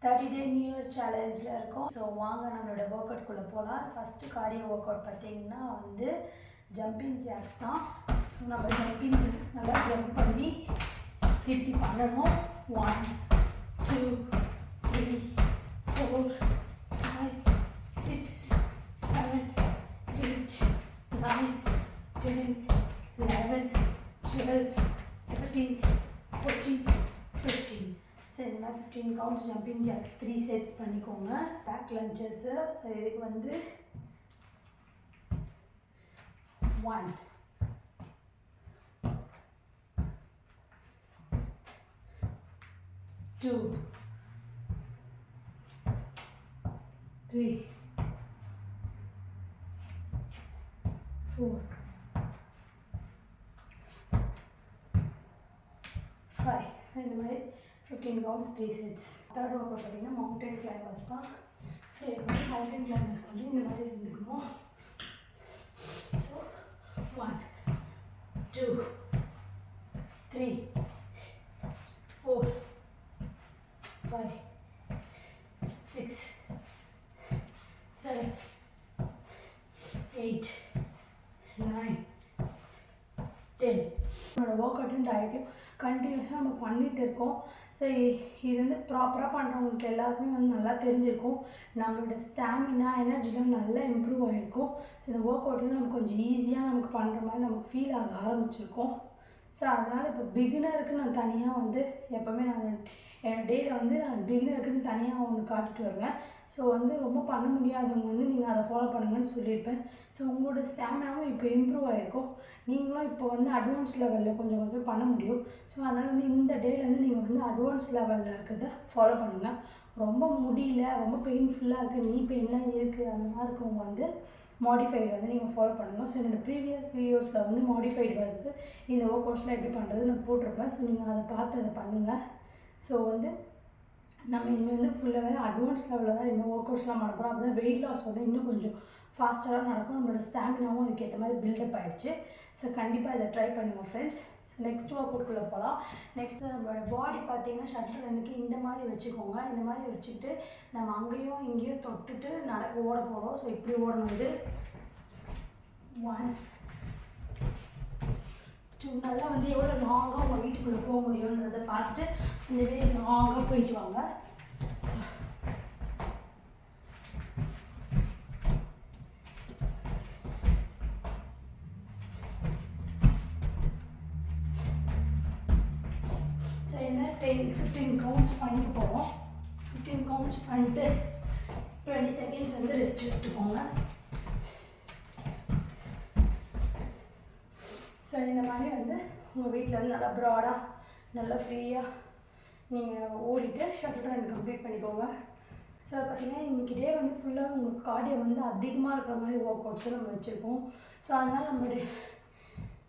30-day New Year சேலஞ்சில் இருக்கும். So வாங்க நம்மளோட ஒர்க் அவுட்குள்ளே போகலாம். ஃபஸ்ட்டு கார்டியோ ஒர்க் அவுட் பார்த்திங்கன்னா வந்து ஜம்பிங் ஜாக்ஸ் தான். ஸோ நம்ம ஜம்பிங் ஜாக்ஸ் நல்லா ஜம்ப் பண்ணி இப்படி பண்ணணும். 1 2 3 4 5 6 7 8 9 10 11 12 13 14 15. ஸோ இந்த மாதிரி 15 கவுண்ட்ஸ் ஜம்பிங் ஜாக்ஸ் 3 செட்ஸ் பண்ணிக்கோங்க. பேக் லஞ்சஸ்ஸு. ஸோ இதுக்கு வந்து 1 2 3 4 5. ஸோ இந்த மாதிரி 15 counts 3 sets. Third work out பார்த்திங்கன்னா மவுண்டன் கிளைம்பர்ஸ் தான். ஸோ இப்போ மவுண்டன் கிளைம்பர்ஸ்க்கு வந்து இந்த மாதிரி இருந்துக்கணும். ஸோ 1 2 3 4 5 6 7 8 9 10. நம்மளோட ஒர்க் அவுட்டும் டயட்டையும் கண்டினியூஸாக நம்ம பண்ணிகிட்டு இருக்கோம். ஸோ இது வந்து ப்ராப்பராக பண்ணுறவங்களுக்கு எல்லாருக்குமே வந்து நல்லா தெரிஞ்சிருக்கும். நம்மளோட ஸ்டாமினா எனர்ஜிலாம் நல்லா இம்ப்ரூவ் ஆகிருக்கும். ஸோ இந்த ஒர்க் அவுட்டில் நமக்கு கொஞ்சம் ஈஸியாக நமக்கு பண்ணுற மாதிரி நமக்கு ஃபீல் ஆக ஆரம்பிச்சிருக்கோம். ஸோ அதனால் இப்போ பிகினருக்கு நான் தனியாக வந்து எப்போவுமே நான் என் டேயில் வந்து நான் பிகினருக்குன்னு தனியாக ஒன்று காட்டிட்டு வருவேன். ஸோ வந்து ரொம்ப பண்ண முடியாதவங்க வந்து நீங்கள் அதை ஃபாலோ பண்ணுங்கன்னு சொல்லியிருப்பேன். ஸோ உங்களோட ஸ்டாமினாவும் இப்போ இம்ப்ரூவ் ஆகிருக்கும். நீங்களும் இப்போ வந்து அட்வான்ஸ் லெவலில் கொஞ்சம் கொஞ்சம் பண்ண முடியும். ஸோ அதனால் வந்து இந்த டேலேருந்து நீங்கள் வந்து அட்வான்ஸ் லெவலில் இருக்கிறத ஃபாலோ பண்ணுங்கள். ரொம்ப முடியல, ரொம்ப பெயின்ஃபுல்லாக இருக்குது, நீ பெயின்லாம் இருக்குது, அந்த மாதிரி இருக்கவங்க வந்து மாடிஃபைடு வந்து நீங்கள் ஃபாலோ பண்ணுங்கள். ஸோ என்னோடய ப்ரீவியஸ் வீடியோஸில் வந்து மாடிஃபைடு வந்து இந்த ஒர்க் அவுட்ஸ்லாம் எப்படி பண்ணுறது நான் போட்டிருப்பேன். ஸோ நீங்கள் அதை பார்த்து அதை பண்ணுங்கள். ஸோ வந்து நம்ம இனிமேல் வந்து ஃபுல்லாகவே அட்வான்ஸ் லெவலில் தான் இன்னும் ஒர்க் அவுட்ஸ்லாம் பண்ண போகிறோம். அப்போ தான் வெயிட் லாஸ் வந்து இன்னும் கொஞ்சம் ஃபாஸ்ட்டாக நடக்கும். நம்மளோட ஸ்டாமினாவும் அதுக்கேற்ற மாதிரி பில்டப் ஆகிடுச்சு. ஸோ கண்டிப்பாக இதை ட்ரை பண்ணுங்கள் ஃப்ரெண்ட்ஸ். ஸோ நெக்ஸ்ட் ஒர்க் அவுட்குள்ளே போகலாம். நெக்ஸ்ட்டு நம்மளோட பாடி பார்த்திங்கன்னா ஷட்டில் ரன்னுக்கு இந்த மாதிரி வச்சுக்கோங்க. இந்த மாதிரி வச்சுக்கிட்டு நம்ம அங்கேயும் இங்கேயும் தொட்டுட்டு ஓட போகிறோம். ஸோ இப்படி ஓடணும். இது 1 2 நல்லா வந்து எவ்வளோ லாங்காக உங்கள் வீட்டுக்குள்ளே போக முடியுன்றதை பார்த்துட்டு இந்த வே லாங்காக போயிட்டு வாங்க. ஸோ என்ன 15 கவுண்ட்ஸ் பண்ணி போகிறோம். 15 கவுண்ட்ஸ் பண்ணிட்டு 20 செகண்ட்ஸ் வந்து ரெஸ்ட் எடுத்துக்கோங்க. ஸோ இந்த மாதிரி வந்து உங்கள் வீட்டில் வந்து நல்லா ப்ராடாக நல்லா ஃப்ரீயாக நீங்கள் ஓடிட்டு ஷட்டில் ரன் கம்ப்ளீட் பண்ணிக்கோங்க. ஸோ பார்த்திங்கன்னா இன்றைக்கி டே வந்து ஃபுல்லாக உங்களுக்கு கார்டியோ வந்து அதிகமாக இருக்கிற மாதிரி ஒர்க் அவுட்ஸும் நம்ம வச்சுருக்கோம். ஸோ அதனால் நம்மளுடைய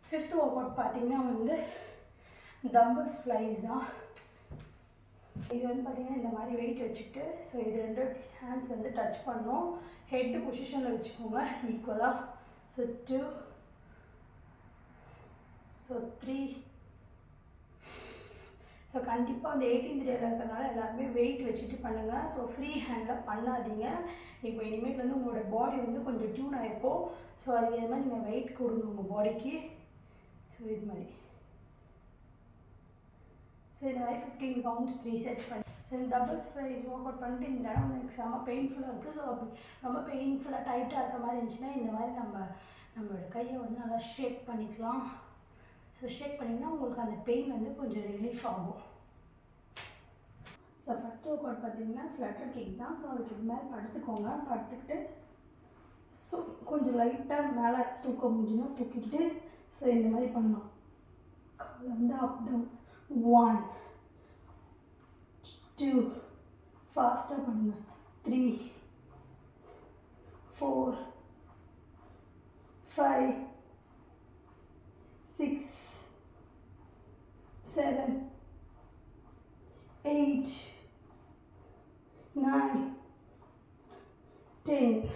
5th ஒர்க் அவுட் பார்த்திங்கன்னா வந்து டம்பிள்ஸ் ஃப்ளைஸ் தான். இது வந்து பார்த்திங்கன்னா இந்த மாதிரி வெயிட் வச்சுக்கிட்டு ஸோ இது 2 ஹேண்ட்ஸ் வந்து டச் பண்ணோம். ஹெட்டு பொசிஷனில் வச்சுக்கோங்க ஈக்குவலாக. So 2 so 3. ஸோ கண்டிப்பாக அந்த 18th டேயில் இருக்கிறனால எல்லாருமே வெயிட் வச்சுட்டு பண்ணுங்கள். ஸோ ஃப்ரீ ஹேண்டில் பண்ணாதீங்க. இப்போ இனிமேல் வந்து உங்களோட பாடி வந்து கொஞ்சம் டியூன் ஆகிருக்கும். ஸோ அதுக்கு இது மாதிரி நீங்கள் வெயிட் கொடுங்க உங்கள் பாடிக்கு. ஸோ இது மாதிரி இந்த மாதிரி 15 கவுண்ட்ஸ் 3 செட்ஸ் பண்ணி ஸோ இந்த டபுள்ஸ் ஃப்ரைஸ் ஒர்க் அவுட் பண்ணிட்டு இந்த இடம் எனக்கு செம்ம பெயின்ஃபுல்லாக இருக்குது. ஸோ அப்படி ரொம்ப பெயின்ஃபுல்லாக டைட்டாக இருக்க மாதிரி இருந்துச்சுன்னா இந்த மாதிரி நம்மளோட கையை வந்து நல்லா ஷேக் பண்ணிக்கலாம். ஸோ ஷேக் பண்ணிங்கன்னா உங்களுக்கு அந்த பெயின் வந்து கொஞ்சம் ரிலீஃப் ஆகும். ஸோ ஃபஸ்ட் ஒர்க் அவுட் பார்த்திங்கன்னா ஃப்ளட்டர் கிக் தான். ஸோ அதுக்கு இது மாதிரி படுத்துக்கோங்க. படுத்துக்கிட்டு ஸோ கொஞ்சம் லைட்டாக மேலே தூக்க முடிஞ்சுன்னா தூக்கிக்கிட்டு ஸோ இந்த மாதிரி பண்ணலாம். காலை வந்து அப் டவுன் 1 2 ஃபாஸ்ட்டாக பண்ணுங்கள். 3 4 5 6 7 8 9 10.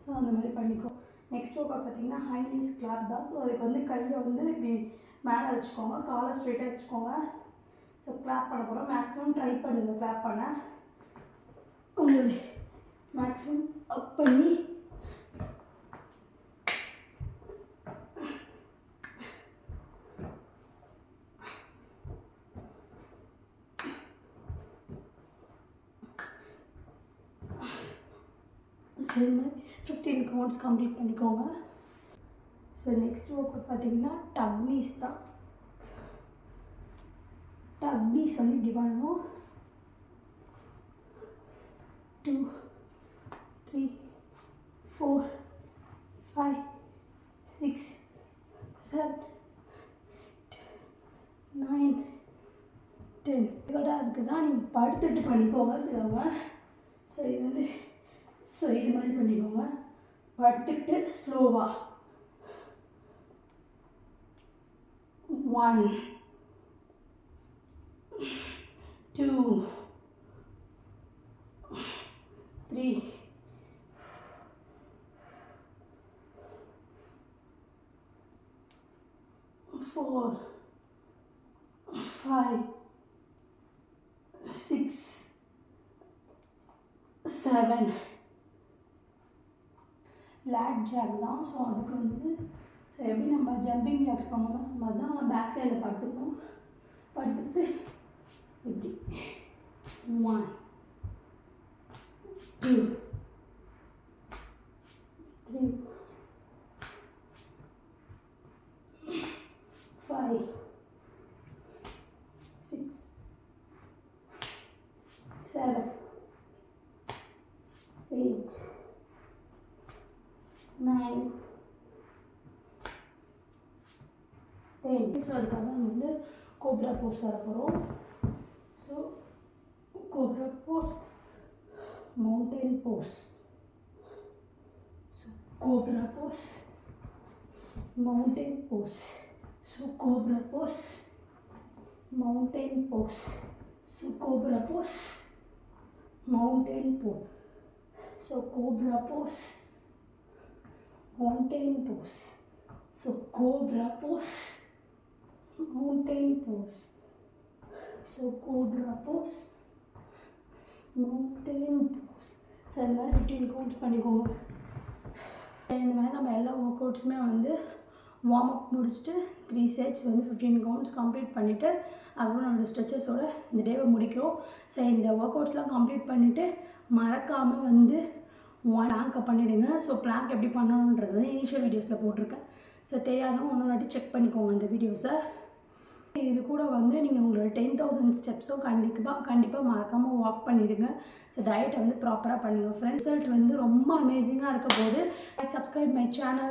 ஸோ அந்த மாதிரி பண்ணிக்கோ. நெக்ஸ்ட் ஒர்க் அவுட் பார்த்திங்கன்னா ஹை நீஸ் கிளாப் தான். ஸோ அதுக்கு வந்து கையை வந்து இப்படி மேலே வச்சுக்கோங்க, காலை ஸ்ட்ரெயிட்டாக வச்சுக்கோங்க. ஸோ கிளாப் பண்ண போகிறோம். மேக்ஸிமம் ட்ரை பண்ணுங்கள் கிளாப் பண்ண. உங்களுடைய மேக்ஸிமம் அப் பண்ணி சேம் மாதிரி 15 கவுண்ட்ஸ் கம்ப்ளீட் பண்ணிக்கோங்க. ஸோ நெக்ஸ்ட் ஒர்க் அவுட் பார்த்தீங்கன்னா டக்னீஸ் தான். டக்னீஸ் வந்து இப்படி பண்ணணும். 2 3 4 5 6 7 9 10 டிஃபிகல்ட்டாக இருக்குதுன்னா நீங்கள் படுத்துட்டு பண்ணிக்கோங்க சிலவங்க. ஸோ இது வந்து இது மாதிரி பண்ணிக்கோங்க. படுத்துட்டு ஸ்லோவாக 1 2 3 4 5 6 7 லேட் ஜாக் தான். ஸோ அதுக்கு வந்து எப்படி நம்ம ஜம்பிங் ஜாக்ஸ் பண்ணோமோ அது மாதிரி தான் பேக் சைடில் படுத்துக்கணும். படுத்துட்டு இப்படி 1 2 3 5 6 7 8 9 10. ஸோ அதுக்காக நம்ம வந்து கோப்ரா போஸ் வர போகிறோம். So cobra Bose, mountain Bose. So cobra Bose, mountain Bose. So cobra Bose, mountain Bose. So cobra Bose, mountain Bose. So cobra Bose, mountain pose. So cobra pose, mountain pose. So cobra pose, mountain pose. So இந்த மாதிரி 15 கவுண்ட்ஸ் பண்ணிக்கோங்க. இந்த மாதிரி நம்ம எல்லா ஒர்க் அவுட்ஸுமே வந்து வார்ம் அப் முடிச்சுட்டு 3 sets வந்து 15 கவுண்ட்ஸ் கம்ப்ளீட் பண்ணிவிட்டு அதுக்கப்புறம் நம்மளோட ஸ்ட்ரெச்சஸோட இந்த டேவை முடிக்கிறோம். ஸோ இந்த ஒர்க் அவுட்ஸ்லாம் கம்ப்ளீட் பண்ணிவிட்டு மறக்காமல் வந்து பிளாங்கை பண்ணிவிடுங்க. ஸோ பிளாங்க் எப்படி பண்ணணுன்றது வந்து இனிஷியல் வீடியோஸில் போட்டிருக்கேன். ஸோ தெரியாதவங்க ஒன்று வாட்டி செக் பண்ணிக்கோங்க அந்த வீடியோஸை. இது கூட வந்து நீங்கள் உங்களோட 10,000 ஸ்டெப்ஸும் கண்டிப்பாக மறக்காமல் வாக் பண்ணிவிடுங்க. ஸோ டயட்டை வந்து ப்ராப்பராக பண்ணுங்கள் ஃப்ரெண்ட்ஸ். ரிசல்ட் வந்து ரொம்ப அமேசிங்காக இருக்க போது. Subscribe my channel.